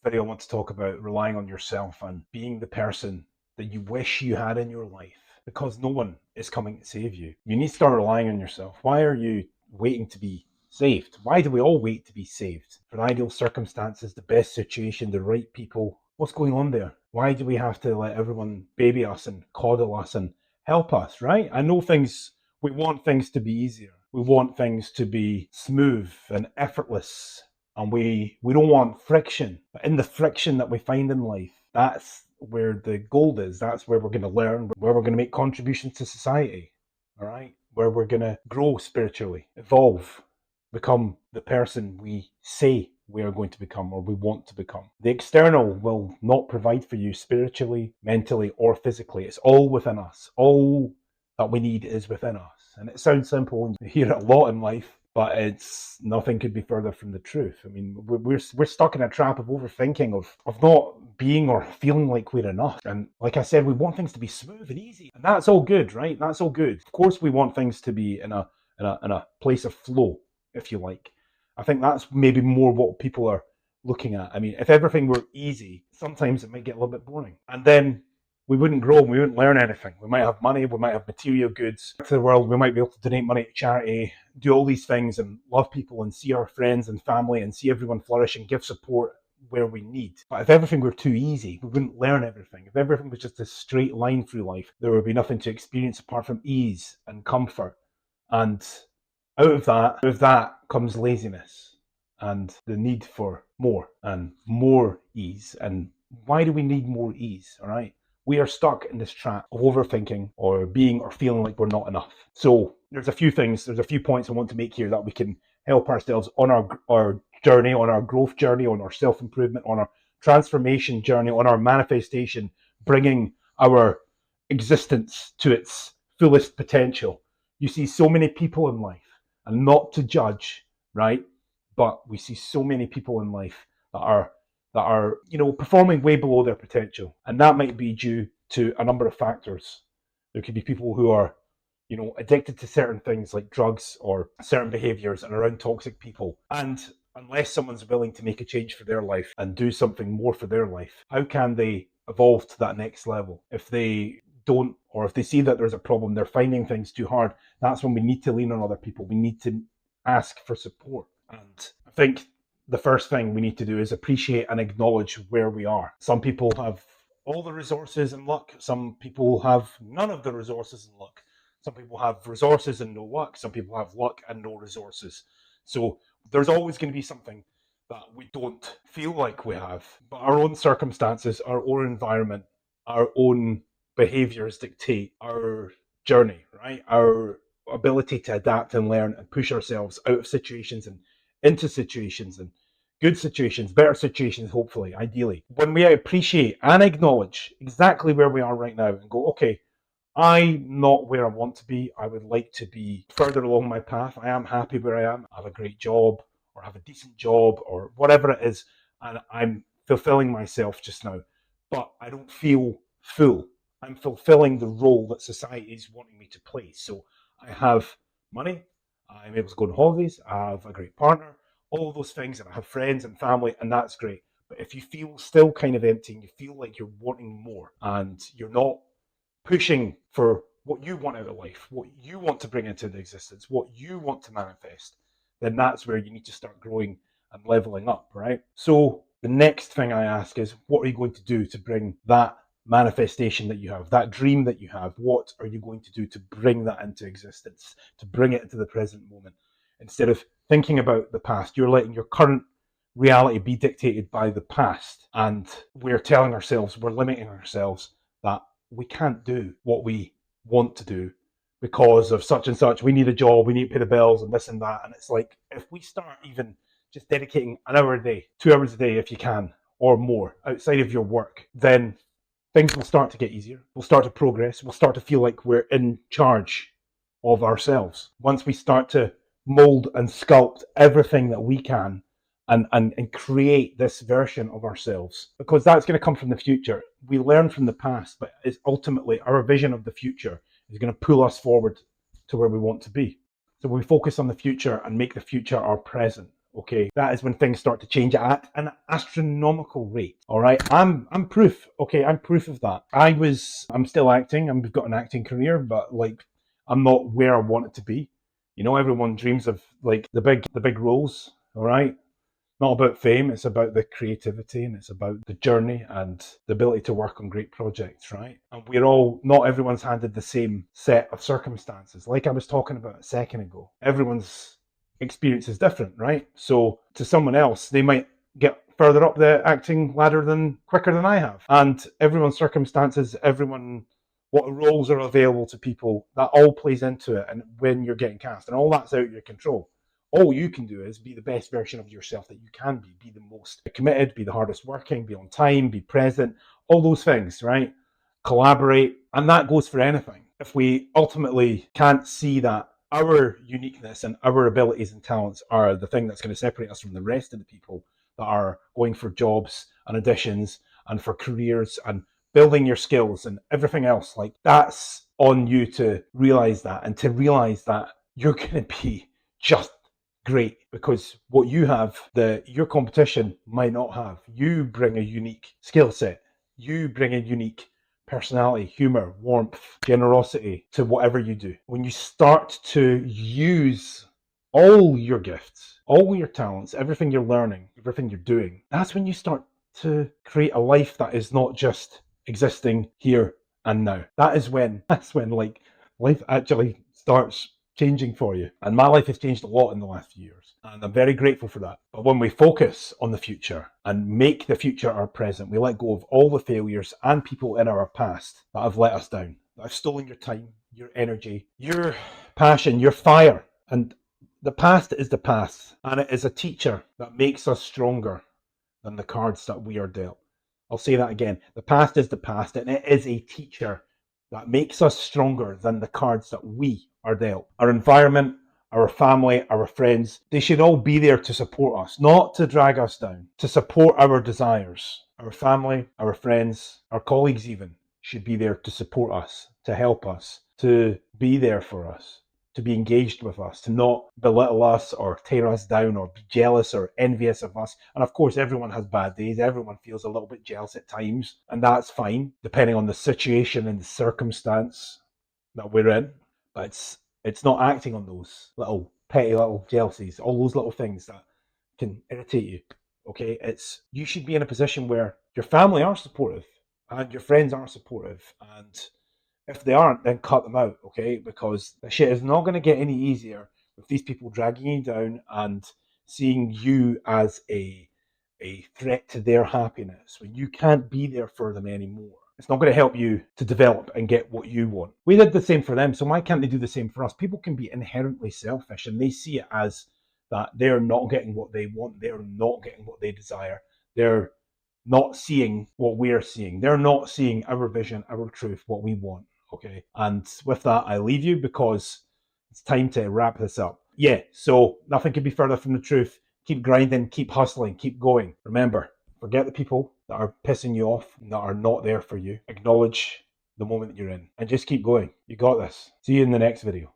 video, I want to talk about relying on yourself and being the person that you wish you had in your life because no one is coming to save you. You need to start relying on yourself. Why are you waiting to be saved? Why do we all wait to be saved? For ideal circumstances, the best situation, the right people. What's going on there? Why do we have to let everyone baby us and coddle us and help us, right? I know we want things to be easier. We want things to be smooth and effortless, and we don't want friction. But in the friction that we find in life, that's where the gold is. That's where we're going to learn, where we're going to make contributions to society, all right? Where we're going to grow spiritually, evolve, become the person we say we are going to become or we want to become. The external will not provide for you spiritually, mentally, or physically. It's all within us. All that we need is within us. And it sounds simple and you hear it a lot in life, but it's nothing could be further from the truth. I mean, we're stuck in a trap of overthinking, of not being or feeling like we're enough. And like I said, we want things to be smooth and easy, and that's all good, right? That's all good. Of course, we want things to be in a place of flow, if you like. I think that's maybe more what people are looking at. I mean, if everything were easy, sometimes it might get a little bit boring, and then we wouldn't grow, we wouldn't learn anything. We might have money, we might have material goods to the world, we might be able to donate money to charity, do all these things and love people and see our friends and family and see everyone flourish and give support where we need. But if everything were too easy, we wouldn't learn everything. If everything was just a straight line through life, there would be nothing to experience apart from ease and comfort. And out of that comes laziness and the need for more and more ease. And why do we need more ease? All right. We are stuck in this trap of overthinking or being or feeling like we're not enough. So there's a few points I want to make here that we can help ourselves on our journey, on our growth journey, on our self-improvement, on our transformation journey, on our manifestation, bringing our existence to its fullest potential. You see so many people in life, and not to judge, right? But we see so many people in life that are performing way below their potential, and that might be due to a number of factors. There could be people who are addicted to certain things like drugs or certain behaviors and around toxic people, and unless someone's willing to make a change for their life and do something more for their life, how can they evolve to that next level? If they don't, or if they see that there's a problem, they're finding things too hard, that's when we need to lean on other people. We need to ask for support. And I think the first thing we need to do is appreciate and acknowledge where we are. Some people have all the resources and luck. Some people have none of the resources and luck. Some people have resources and no luck. Some people have luck and no resources. So there's always going to be something that we don't feel like we have. But our own circumstances, our own environment, our own behaviors dictate our journey, right? Our ability to adapt and learn and push ourselves out of situations and into situations and good situations, better situations, hopefully, ideally. When we appreciate and acknowledge exactly where we are right now and go, okay, I'm not where I want to be. I would like to be further along my path. I am happy where I am. I have a great job or have a decent job or whatever it is. And I'm fulfilling myself just now. But I don't feel full. I'm fulfilling the role that society is wanting me to play. So I have money. I'm able to go on holidays. I have a great partner. All of those things. And I have friends and family. And that's great. But if you feel still kind of empty and you feel like you're wanting more and you're not pushing for what you want out of life, what you want to bring into the existence, what you want to manifest, then that's where you need to start growing and leveling up, right? So the next thing I ask is, what are you going to do to bring that manifestation that you have, that dream that you have? What are you going to do to bring that into existence, to bring it into the present moment? Instead of thinking about the past, you're letting your current reality be dictated by the past. And we're telling ourselves, we're limiting ourselves that we can't do what we want to do because of such and such. We need a job, we need to pay the bills and this and that. And it's like, if we start even just dedicating an hour a day, 2 hours a day if you can, or more outside of your work, then things will start to get easier. We'll start to progress. We'll start to feel like we're in charge of ourselves. Once we start to mold and sculpt everything that we can and create this version of ourselves, because that's going to come from the future. We learn from the past, but it's ultimately our vision of the future is going to pull us forward to where we want to be. So we focus on the future and make the future our present. Okay, that is when things start to change at an astronomical rate. All right, I'm proof. Okay, I'm proof of that. I'm still acting. I've got an acting career, but like I'm not where I want it to be. You know, everyone dreams of like the big roles. All right, not about fame. It's about the creativity and it's about the journey and the ability to work on great projects, right? And not everyone's handed the same set of circumstances. Like I was talking about a second ago, everyone's experience is different, right? So to someone else, they might get further up the acting ladder than quicker than I have. And everyone's circumstances, what roles are available to people, that all plays into it. And when you're getting cast, and all that's out of your control. All you can do is be the best version of yourself that you can be. Be the most committed, be the hardest working, be on time, be present, all those things, right? Collaborate. And that goes for anything. If we ultimately can't see that our uniqueness and our abilities and talents are the thing that's going to separate us from the rest of the people that are going for jobs and auditions and for careers and building your skills and everything else, like that's on you to realize that and to realize that you're going to be just great because what you have that your competition might not have. You bring a unique skill set. You bring a unique personality, humor, warmth, generosity to whatever you do. When you start to use all your gifts, all your talents, everything you're learning, everything you're doing, that's when you start to create a life that is not just existing here and now. That's when like life actually starts changing for you. And my life has changed a lot in the last few years. And I'm very grateful for that. But when we focus on the future and make the future our present, we let go of all the failures and people in our past that have let us down, that have stolen your time, your energy, your passion, your fire. And the past is the past. And it is a teacher that makes us stronger than the cards that we are dealt. I'll say that again. The past is the past, and it is a teacher that makes us stronger than the cards that we are dealt. Our environment, our family, our friends, they should all be there to support us, not to drag us down, to support our desires. Our family, our friends, our colleagues even should be there to support us, to help us, to be there for us, to be engaged with us, to not belittle us or tear us down or be jealous or envious of us. And of course, everyone has bad days. Everyone feels a little bit jealous at times, and that's fine, depending on the situation and the circumstance that we're in. But it's not acting on those little petty little jealousies, all those little things that can irritate you. Okay, it's you should be in a position where your family are supportive and your friends are supportive, and if they aren't, then cut them out, okay? Because the shit is not going to get any easier with these people dragging you down and seeing you as a threat to their happiness when you can't be there for them anymore. It's not going to help you to develop and get what you want. We did the same for them, so why can't they do the same for us? People can be inherently selfish and they see it as that they're not getting what they want, they're not getting what they desire, they're not seeing what we're seeing, they're not seeing our vision, our truth, what we want. Okay. And with that, I leave you because it's time to wrap this up. Yeah. So nothing could be further from the truth. Keep grinding, keep hustling, keep going. Remember, forget the people that are pissing you off and that are not there for you. Acknowledge the moment that you're in and just keep going. You got this. See you in the next video.